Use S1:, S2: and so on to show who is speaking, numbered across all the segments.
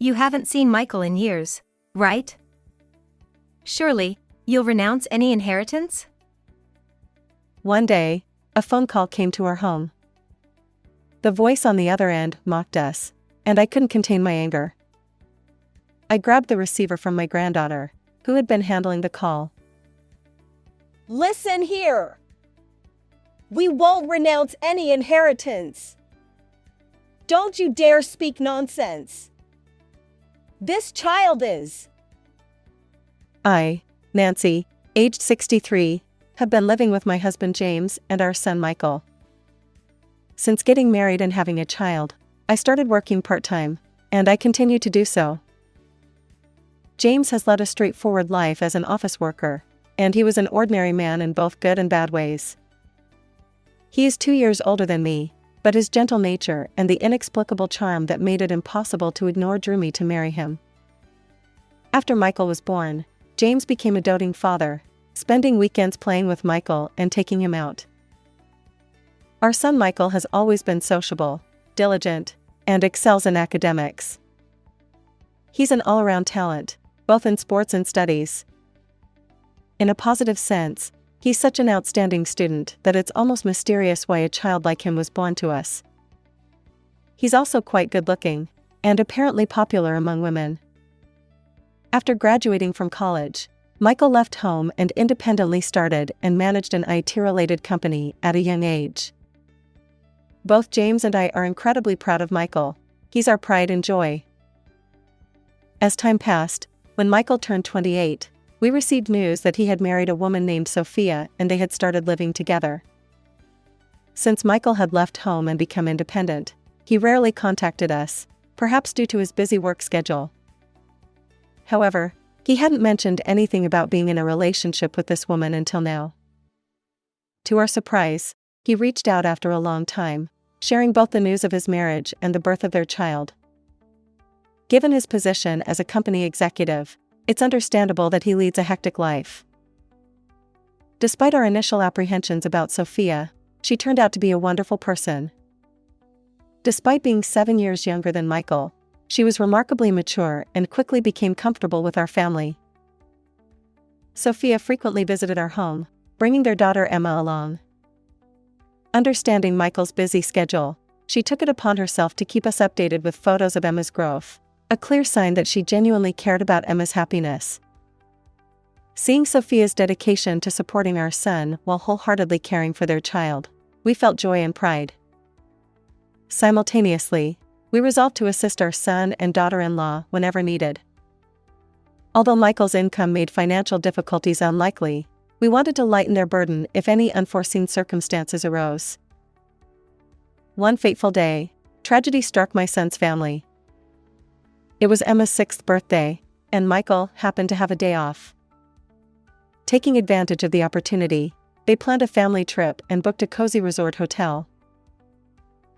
S1: You haven't seen Michael in years, right? Surely, you'll renounce any inheritance?
S2: One day, a phone call came to our home. The voice on the other end mocked us, and I couldn't contain my anger. I grabbed the receiver from my granddaughter, who had been handling the call.
S3: Listen here. We won't renounce any inheritance. Don't you dare speak nonsense. This child is.
S2: I, Nancy, aged 63, have been living with my husband James and our son Michael. Since getting married and having a child, I started working part-time, and I continue to do so. James has led a straightforward life as an office worker, and he was an ordinary man in both good and bad ways. He is 2 years older than me, but his gentle nature and the inexplicable charm that made it impossible to ignore drew me to marry him. After Michael was born, James became a doting father, spending weekends playing with Michael and taking him out. Our son Michael has always been sociable, diligent, and excels in academics. He's an all-around talent, both in sports and studies. In a positive sense, he's such an outstanding student that it's almost mysterious why a child like him was born to us. He's also quite good-looking, and apparently popular among women. After graduating from college, Michael left home and independently started and managed an IT-related company at a young age. Both James and I are incredibly proud of Michael. He's our pride and joy. As time passed, when Michael turned 28, we received news that he had married a woman named Sophia and they had started living together. Since Michael had left home and become independent, he rarely contacted us, perhaps due to his busy work schedule. However, he hadn't mentioned anything about being in a relationship with this woman until now. To our surprise, he reached out after a long time, sharing both the news of his marriage and the birth of their child. Given his position as a company executive, it's understandable that he leads a hectic life. Despite our initial apprehensions about Sophia, she turned out to be a wonderful person. Despite being 7 years younger than Michael, she was remarkably mature and quickly became comfortable with our family. Sophia frequently visited our home, bringing their daughter Emma along. Understanding Michael's busy schedule, she took it upon herself to keep us updated with photos of Emma's growth, a clear sign that she genuinely cared about Emma's happiness. Seeing Sophia's dedication to supporting our son while wholeheartedly caring for their child, we felt joy and pride. Simultaneously, we resolved to assist our son and daughter-in-law whenever needed. Although Michael's income made financial difficulties unlikely, we wanted to lighten their burden if any unforeseen circumstances arose. One fateful day, tragedy struck my son's family. It was Emma's 6th birthday, and Michael happened to have a day off. Taking advantage of the opportunity, they planned a family trip and booked a cozy resort hotel.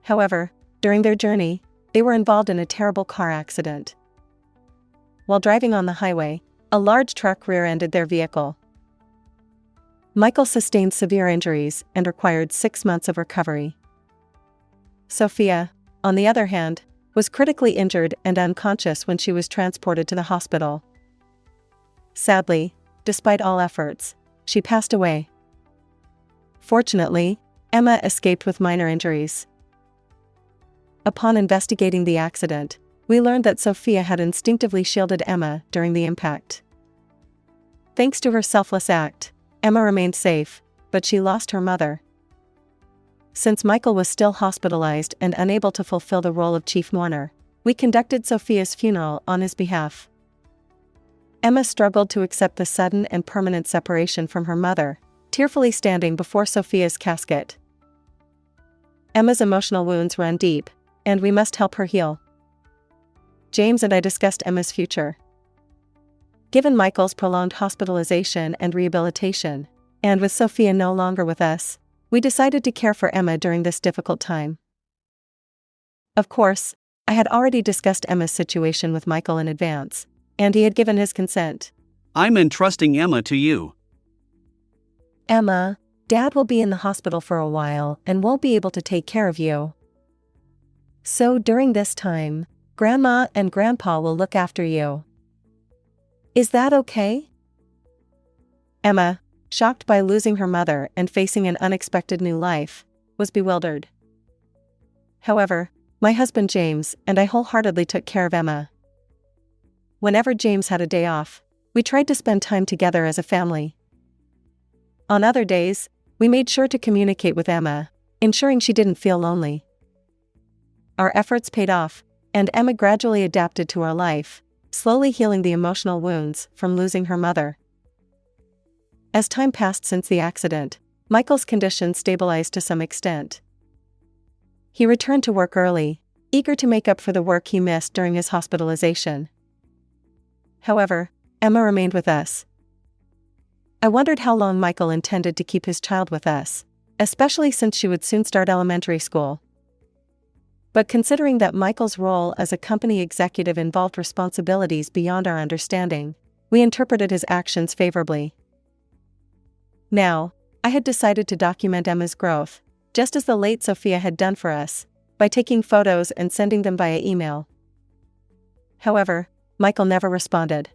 S2: However, during their journey, they were involved in a terrible car accident. While driving on the highway, a large truck rear-ended their vehicle. Michael sustained severe injuries and required 6 months of recovery. Sophia, on the other hand, was critically injured and unconscious when she was transported to the hospital. Sadly, despite all efforts, she passed away. Fortunately, Emma escaped with minor injuries. Upon investigating the accident, we learned that Sophia had instinctively shielded Emma during the impact. Thanks to her selfless act, Emma remained safe, but she lost her mother. Since Michael was still hospitalized and unable to fulfill the role of chief mourner, we conducted Sophia's funeral on his behalf. Emma struggled to accept the sudden and permanent separation from her mother, tearfully standing before Sophia's casket. Emma's emotional wounds run deep, and we must help her heal. James and I discussed Emma's future. Given Michael's prolonged hospitalization and rehabilitation, and with Sophia no longer with us, we decided to care for Emma during this difficult time. Of course, I had already discussed Emma's situation with Michael in advance, and he had given his consent.
S4: I'm entrusting Emma to you.
S2: Emma, Dad will be in the hospital for a while and won't be able to take care of you. So during this time, Grandma and Grandpa will look after you. Is that okay? Emma, shocked by losing her mother and facing an unexpected new life, was bewildered. However, my husband James and I wholeheartedly took care of Emma. Whenever James had a day off, we tried to spend time together as a family. On other days, we made sure to communicate with Emma, ensuring she didn't feel lonely. Our efforts paid off, and Emma gradually adapted to our life, slowly healing the emotional wounds from losing her mother. As time passed since the accident, Michael's condition stabilized to some extent. He returned to work early, eager to make up for the work he missed during his hospitalization. However, Emma remained with us. I wondered how long Michael intended to keep his child with us, especially since she would soon start elementary school. But considering that Michael's role as a company executive involved responsibilities beyond our understanding, we interpreted his actions favorably. Now, I had decided to document Emma's growth, just as the late Sophia had done for us, by taking photos and sending them via email. However, Michael never responded.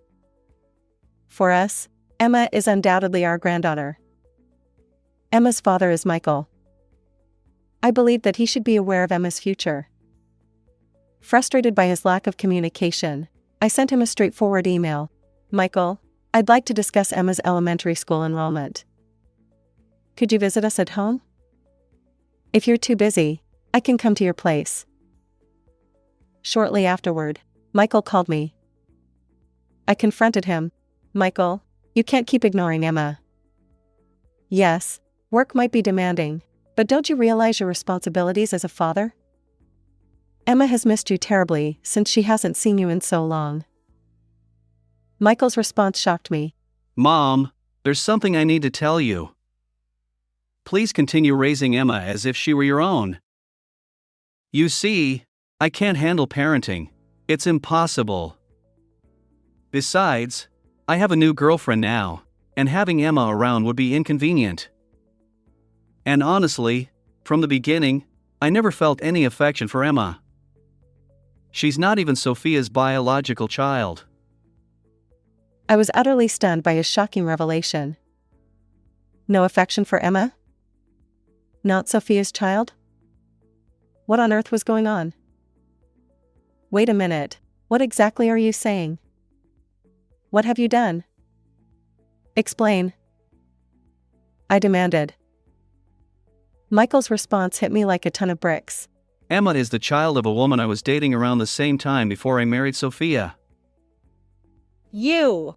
S2: For us, Emma is undoubtedly our granddaughter. Emma's father is Michael. I believed that he should be aware of Emma's future. Frustrated by his lack of communication, I sent him a straightforward email. Michael, I'd like to discuss Emma's elementary school enrollment. Could you visit us at home? If you're too busy, I can come to your place. Shortly afterward, Michael called me. I confronted him. Michael, you can't keep ignoring Emma. Yes, work might be demanding, but don't you realize your responsibilities as a father? Emma has missed you terribly since she hasn't seen you in so long. Michael's response shocked me.
S4: Mom, there's something I need to tell you. Please continue raising Emma as if she were your own. You see, I can't handle parenting. It's impossible. Besides, I have a new girlfriend now, and having Emma around would be inconvenient. And honestly, from the beginning, I never felt any affection for Emma. She's not even Sophia's biological child.
S2: I was utterly stunned by his shocking revelation. No affection for Emma? Not Sophia's child? What on earth was going on? Wait a minute, what exactly are you saying? What have you done? Explain. I demanded. Michael's response hit me like a ton of bricks.
S4: Emma is the child of a woman I was dating around the same time before I married Sophia.
S3: You!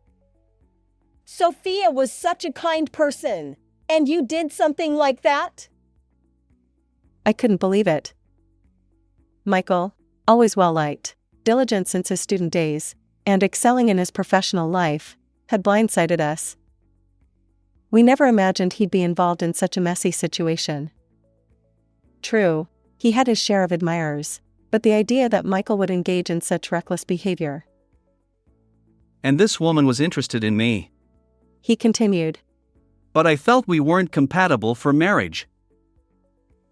S3: Sophia was such a kind person, and you did something like that?
S2: I couldn't believe it. Michael, always well-liked, diligent since his student days, and excelling in his professional life, had blindsided us. We never imagined he'd be involved in such a messy situation. True, he had his share of admirers, but the idea that Michael would engage in such reckless behavior.
S4: And this woman was interested in me.
S2: He continued.
S4: But I felt we weren't compatible for marriage.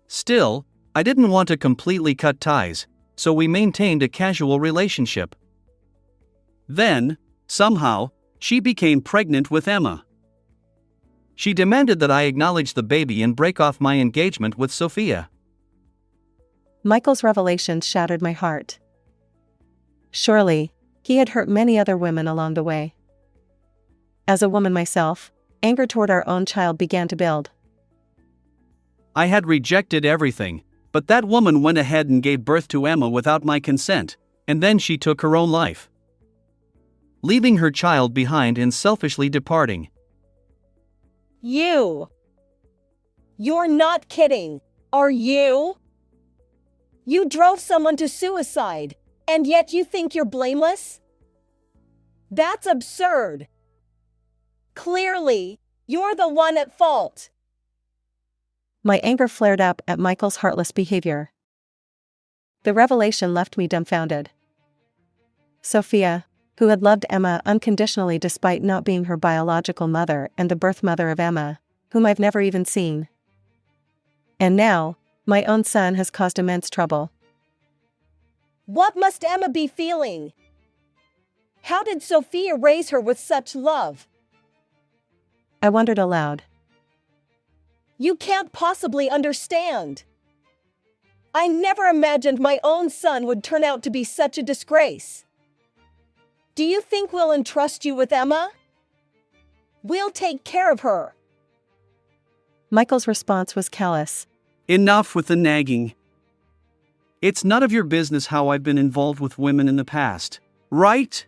S4: Still, I didn't want to completely cut ties, so we maintained a casual relationship. Then, somehow, she became pregnant with Emma. She demanded that I acknowledge the baby and break off my engagement with Sophia.
S2: Michael's revelations shattered my heart. Surely, he had hurt many other women along the way. As a woman myself, anger toward our own child began to build.
S4: I had rejected everything, but that woman went ahead and gave birth to Emma without my consent, and then she took her own life, leaving her child behind and selfishly departing.
S3: You! You're not kidding, are you? You drove someone to suicide, and yet you think you're blameless? That's absurd. Clearly, you're the one at fault.
S2: My anger flared up at Michael's heartless behavior. The revelation left me dumbfounded. Sophia, who had loved Emma unconditionally despite not being her biological mother and the birth mother of Emma, whom I've never even seen. And now, my own son has caused immense trouble.
S3: What must Emma be feeling? How did Sophia raise her with such love?
S2: I wondered aloud.
S3: You can't possibly understand. I never imagined my own son would turn out to be such a disgrace. Do you think we'll entrust you with Emma? We'll take care of her.
S2: Michael's response was callous.
S4: Enough with the nagging. It's none of your business how I've been involved with women in the past, right?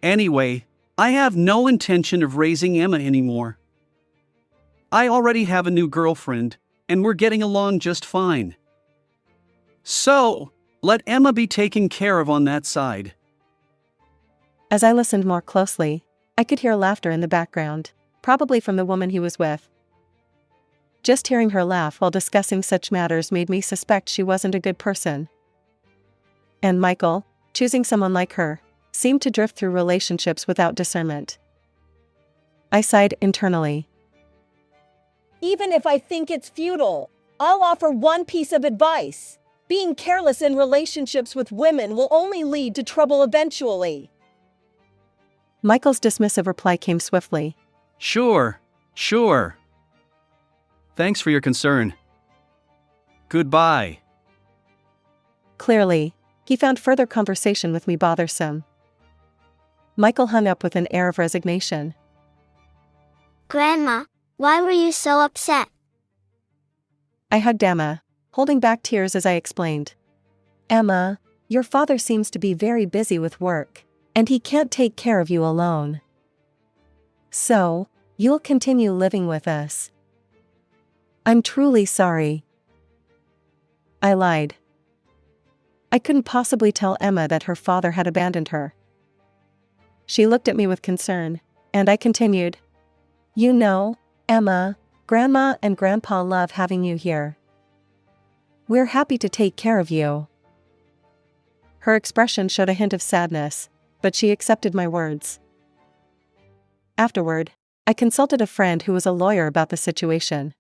S4: Anyway, I have no intention of raising Emma anymore. I already have a new girlfriend, and we're getting along just fine. So, let Emma be taken care of on that side.
S2: As I listened more closely, I could hear laughter in the background, probably from the woman he was with. Just hearing her laugh while discussing such matters made me suspect she wasn't a good person. And Michael, choosing someone like her, seemed to drift through relationships without discernment. I sighed internally.
S3: Even if I think it's futile, I'll offer one piece of advice. Being careless in relationships with women will only lead to trouble eventually.
S2: Michael's dismissive reply came swiftly.
S4: Sure. Thanks for your concern. Goodbye.
S2: Clearly, he found further conversation with me bothersome. Michael hung up with an air of resignation.
S5: Grandma, why were you so upset?
S2: I hugged Emma, holding back tears as I explained. Emma, your father seems to be very busy with work, and he can't take care of you alone. So, you'll continue living with us. I'm truly sorry. I lied. I couldn't possibly tell Emma that her father had abandoned her. She looked at me with concern, and I continued. You know, Emma, Grandma and Grandpa love having you here. We're happy to take care of you. Her expression showed a hint of sadness, but she accepted my words. Afterward, I consulted a friend who was a lawyer about the situation.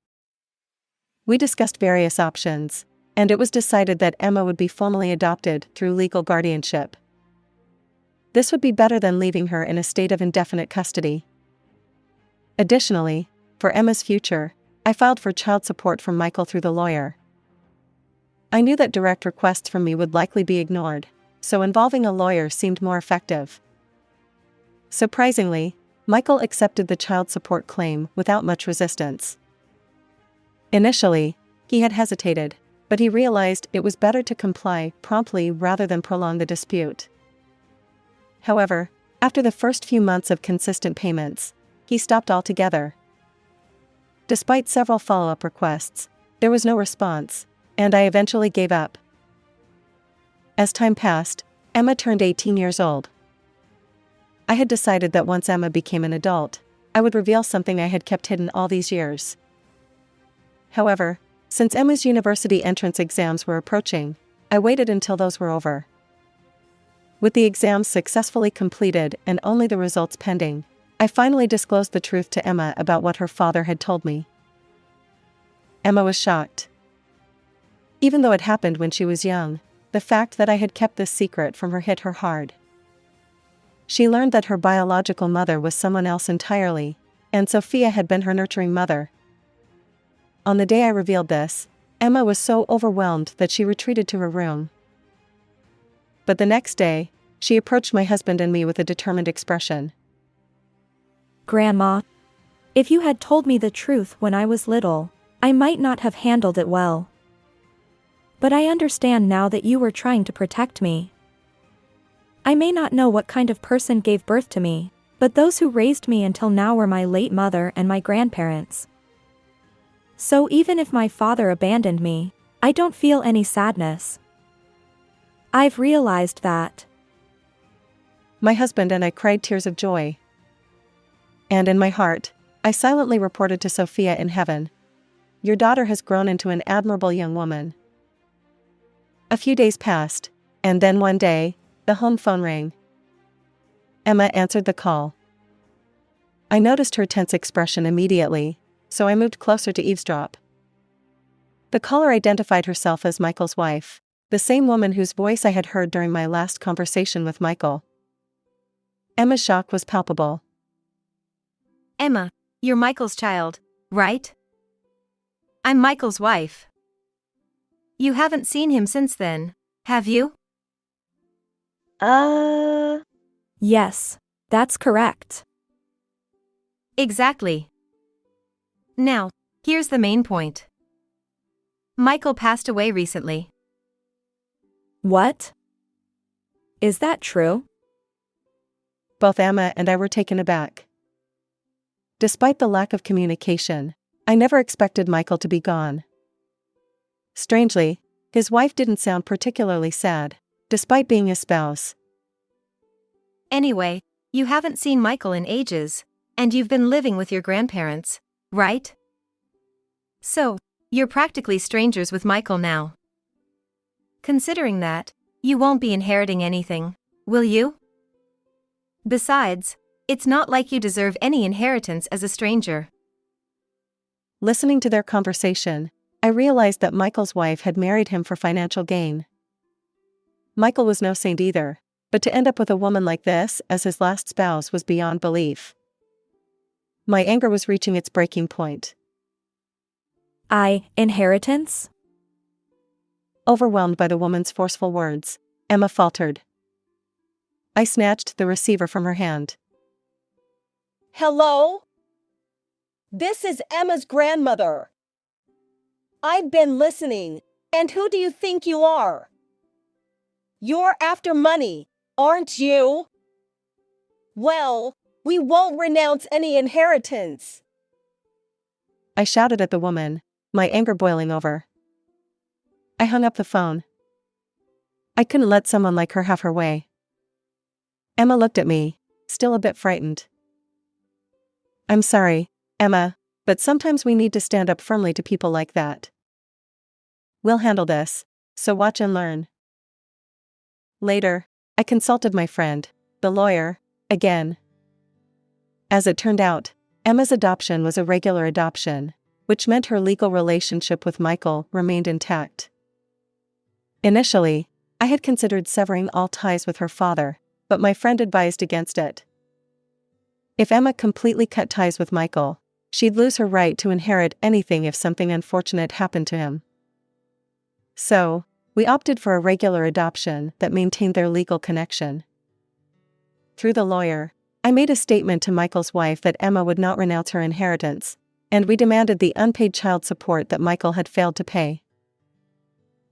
S2: We discussed various options, and it was decided that Emma would be formally adopted through legal guardianship. This would be better than leaving her in a state of indefinite custody. Additionally, for Emma's future, I filed for child support from Michael through the lawyer. I knew that direct requests from me would likely be ignored, so involving a lawyer seemed more effective. Surprisingly, Michael accepted the child support claim without much resistance. Initially, he had hesitated, but he realized it was better to comply promptly rather than prolong the dispute. However, after the first few months of consistent payments, he stopped altogether. Despite several follow-up requests, there was no response, and I eventually gave up. As time passed, Emma turned 18 years old. I had decided that once Emma became an adult, I would reveal something I had kept hidden all these years. However, since Emma's university entrance exams were approaching, I waited until those were over. With the exams successfully completed and only the results pending, I finally disclosed the truth to Emma about what her father had told me. Emma was shocked. Even though it happened when she was young, the fact that I had kept this secret from her hit her hard. She learned that her biological mother was someone else entirely, and Sophia had been her nurturing mother. On the day I revealed this, Emma was so overwhelmed that she retreated to her room. But the next day, she approached my husband and me with a determined expression.
S6: Grandma, if you had told me the truth when I was little, I might not have handled it well. But I understand now that you were trying to protect me. I may not know what kind of person gave birth to me, but those who raised me until now were my late mother and my grandparents. So even if my father abandoned me, I don't feel any sadness. I've realized that.
S2: My husband and I cried tears of joy. And in my heart, I silently reported to Sophia in heaven. Your daughter has grown into an admirable young woman. A few days passed, and then one day, the home phone rang. Emma answered the call. I noticed her tense expression immediately, so I moved closer to eavesdrop. The caller identified herself as Michael's wife, The same woman whose voice I had heard during my last conversation with Michael. Emma's shock was palpable.
S1: Emma, you're Michael's child, right? I'm Michael's wife. You haven't seen him since then, have you?
S6: Yes, that's correct.
S1: Exactly. Now, here's the main point. Michael passed away recently.
S6: What? Is that true?
S2: Both Emma and I were taken aback. Despite the lack of communication, I never expected Michael to be gone. Strangely, his wife didn't sound particularly sad, despite being his spouse.
S1: Anyway, you haven't seen Michael in ages, and you've been living with your grandparents, right? So, you're practically strangers with Michael now. Considering that, you won't be inheriting anything, will you? Besides, it's not like you deserve any inheritance as a stranger.
S2: Listening to their conversation, I realized that Michael's wife had married him for financial gain. Michael was no saint either, but to end up with a woman like this as his last spouse was beyond belief. My anger was reaching its breaking point.
S6: Inheritance?
S2: Overwhelmed by the woman's forceful words, Emma faltered. I snatched the receiver from her hand.
S3: Hello? This is Emma's grandmother. I've been listening, and who do you think you are? You're after money, aren't you? Well, we won't renounce any inheritance.
S2: I shouted at the woman, my anger boiling over. I hung up the phone. I couldn't let someone like her have her way. Emma looked at me, still a bit frightened. I'm sorry, Emma, but sometimes we need to stand up firmly to people like that. We'll handle this, so watch and learn. Later, I consulted my friend, the lawyer, again. As it turned out, Emma's adoption was a regular adoption, which meant her legal relationship with Michael remained intact. Initially, I had considered severing all ties with her father, but my friend advised against it. If Emma completely cut ties with Michael, she'd lose her right to inherit anything if something unfortunate happened to him. So, we opted for a regular adoption that maintained their legal connection. Through the lawyer, I made a statement to Michael's wife that Emma would not renounce her inheritance, and we demanded the unpaid child support that Michael had failed to pay.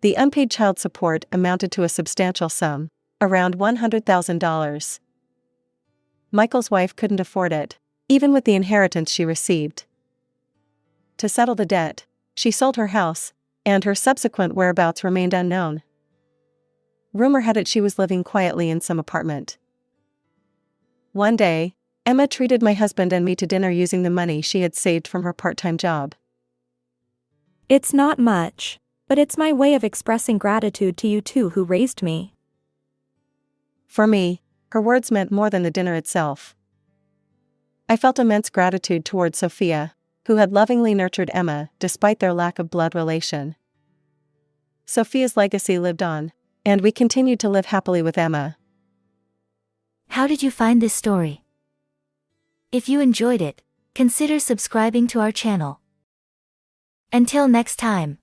S2: The unpaid child support amounted to a substantial sum, around $100,000. Michael's wife couldn't afford it, even with the inheritance she received. To settle the debt, she sold her house, and her subsequent whereabouts remained unknown. Rumor had it she was living quietly in some apartment. One day, Emma treated my husband and me to dinner using the money she had saved from her part-time job.
S6: It's not much, but it's my way of expressing gratitude to you two who raised me.
S2: For me, her words meant more than the dinner itself. I felt immense gratitude toward Sophia, who had lovingly nurtured Emma despite their lack of blood relation. Sophia's legacy lived on, and we continued to live happily with Emma.
S7: How did you find this story? If you enjoyed it, consider subscribing to our channel. Until next time.